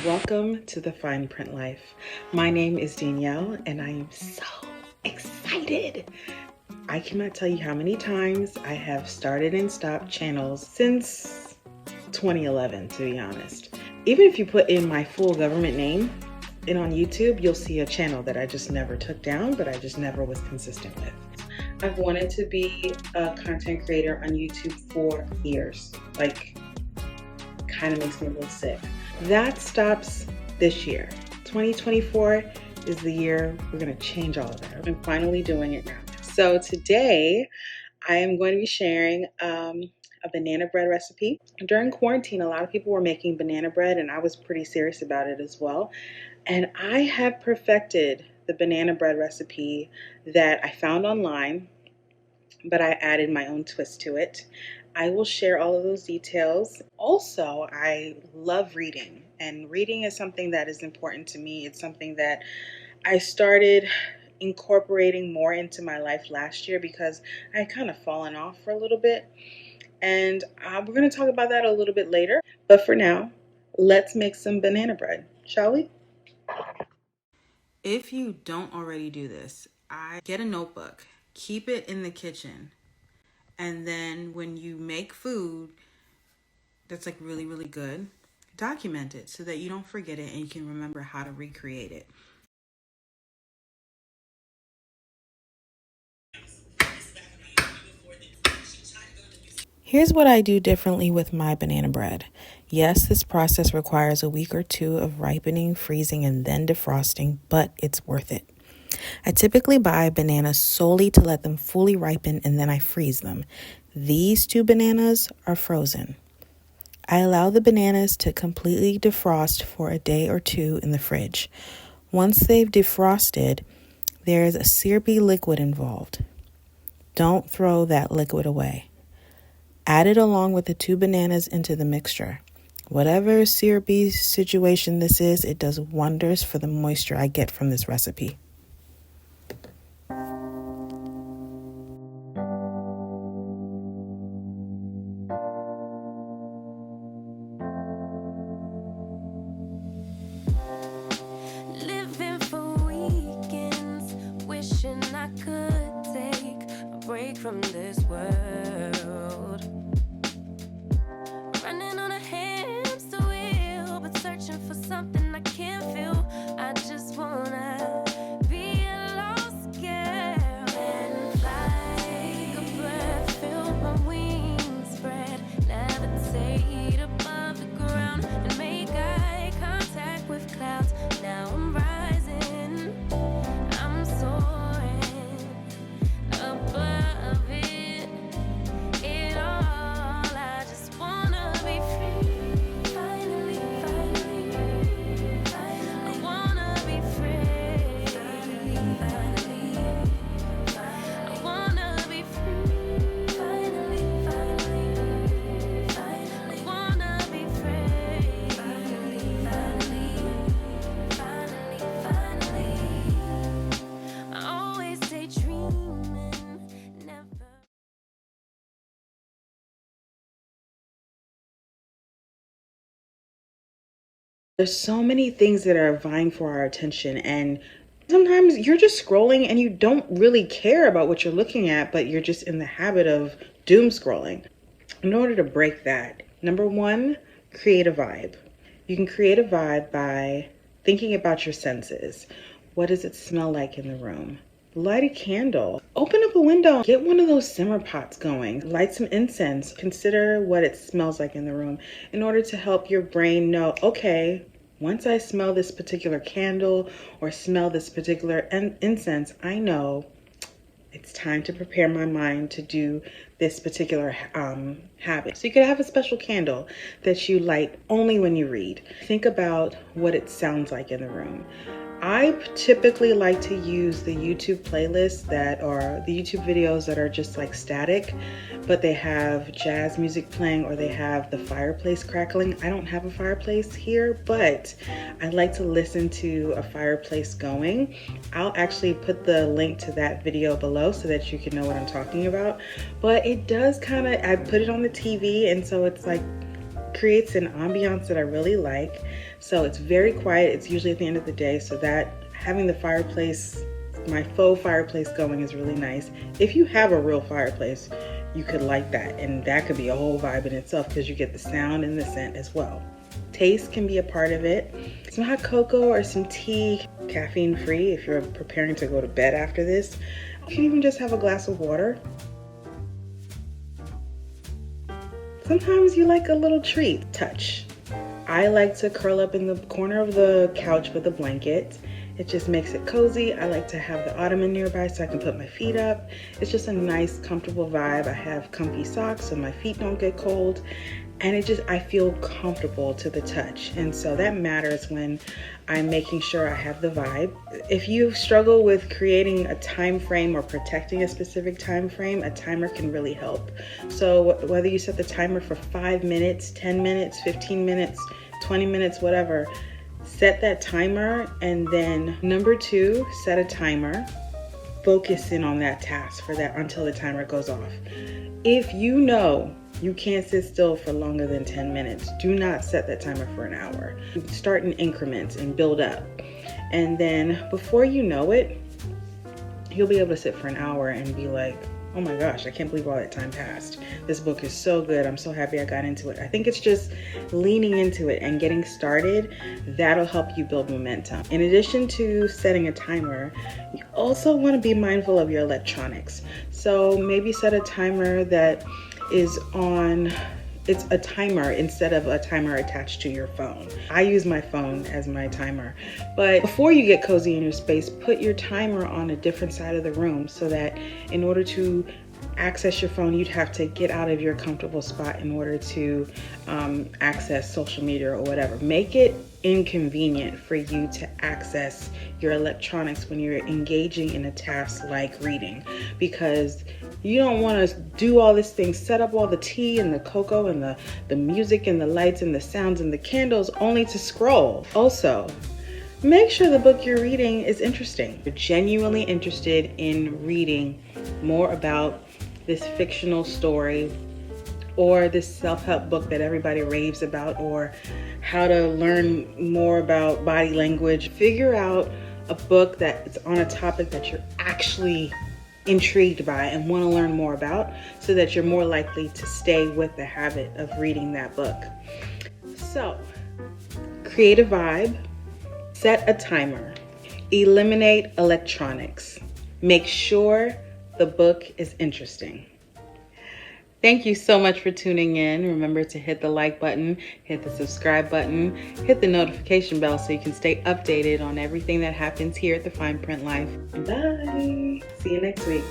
Welcome to the Fine Print Life. My name is Danielle and I am so excited. I cannot tell you how many times I have started and stopped channels since 2011, to be honest. Even if you put in my full government name and on YouTube, you'll see a channel that I just never took down, but I just never was consistent with. I've wanted to be a content creator on YouTube for years. Kind of makes me a little sick. That stops this year. 2024 is the year we're going to change all of that. I'm finally doing it now. So today I am going to be sharing a banana bread recipe. During quarantine, a lot of people were making banana bread and I was pretty serious about it as well. And I have perfected the banana bread recipe that I found online, but I added my own twist to it. I will share all of those details. Also, I love reading, and reading is something that is important to me. It's something that I started incorporating more into my life last year because I had kind of fallen off for a little bit. And we're going to talk about that a little bit later. But for now, let's make some banana bread, shall we? If you don't already do this, I get a notebook, keep it in the kitchen, and then when you make food that's like really, really good, document it so that you don't forget it and you can remember how to recreate it. Here's what I do differently with my banana bread. Yes, this process requires a week or two of ripening, freezing, and then defrosting, but it's worth it. I typically buy bananas solely to let them fully ripen and then I freeze them. These two bananas are frozen. I allow the bananas to completely defrost for a day or two in the fridge. Once they've defrosted, there is a syrupy liquid involved. Don't throw that liquid away. Add it along with the two bananas into the mixture. Whatever syrupy situation this is, it does wonders for the moisture I get from this recipe. Living for weekends, wishing I could take a break from this world. Running on a hamster wheel, but searching for something I can't feel. I just wanna be a lost girl and fly. Take a breath, feel my wings spread, levitate above the ground and make eye contact with clouds. Now I'm rising, I'm soaring above it all. I just wanna be free. Finally, I wanna be free. I wanna be free. Finally, I wanna be free. Finally, I always stay dreaming, never. There's so many things that are vying for our attention, and sometimes you're just scrolling and you don't really care about what you're looking at, but you're just in the habit of doom scrolling. In order to break that, number one, create a vibe. You can create a vibe by thinking about your senses. What does it smell like in the room? Light a candle. Open up a window. Get one of those simmer pots going. Light some incense. Consider what it smells like in the room in order to help your brain know, okay, once I smell this particular candle or smell this particular incense, I know it's time to prepare my mind to do this particular habit. So you could have a special candle that you light only when you read. Think about what it sounds like in the room. I typically like to use the YouTube playlists that are the YouTube videos that are just like static, but they have jazz music playing or they have the fireplace crackling. I don't have a fireplace here, but I like to listen to a fireplace going. I'll actually put the link to that video below so that you can know what I'm talking about. But it does kind of, I put it on the TV, and so it's like creates an ambiance that I really like. So it's very quiet. It's usually at the end of the day, so that having the fireplace, my faux fireplace going is really nice. If you have a real fireplace, you could light that, and that could be a whole vibe in itself because you get the sound and the scent as well. Taste can be a part of it. Some hot cocoa or some tea, caffeine free if you're preparing to go to bed after this. You can even just have a glass of water. Sometimes you like a little treat touch. I like to curl up in the corner of the couch with a blanket. It just makes it cozy. I like to have the ottoman nearby so I can put my feet up. It's just a nice, comfortable vibe. I have comfy socks so my feet don't get cold. And I feel comfortable to the touch. And so that matters when I'm making sure I have the vibe. If you struggle with creating a time frame or protecting a specific time frame, a timer can really help. So whether you set the timer for 5 minutes, 10 minutes, 15 minutes, 20 minutes, whatever, set that timer. And then number 2, set a timer. Focus in on that task for that until the timer goes off. If you know you can't sit still for longer than 10 minutes, do not set that timer for an hour. Start in increments and build up. And then before you know it, you'll be able to sit for an hour and be like, oh my gosh, I can't believe all that time passed. This book is so good. I'm so happy I got into it. I think it's just leaning into it and getting started. That'll help you build momentum. In addition to setting a timer, you also want to be mindful of your electronics. So maybe set a timer that is on, it's a timer instead of a timer attached to your phone. I use my phone as my timer. But before you get cozy in your space, put your timer on a different side of the room so that in order to access your phone, you'd have to get out of your comfortable spot in order to access social media or whatever. Make it inconvenient for you to access your electronics when you're engaging in a task like reading, because you don't want to do all this thing, set up all the tea and the cocoa and the music and the lights and the sounds and the candles only to scroll. Also, make sure the book you're reading is interesting. You're genuinely interested in reading more about this fictional story or this self-help book that everybody raves about, or how to learn more about body language. Figure out a book that is on a topic that you're actually intrigued by and want to learn more about, so that you're more likely to stay with the habit of reading that book. So, create a vibe, set a timer, eliminate electronics, make sure the book is interesting. Thank you so much for tuning in. Remember to hit the like button, hit the subscribe button, hit the notification bell so you can stay updated on everything that happens here at the Fine Print Life. Bye. See you next week.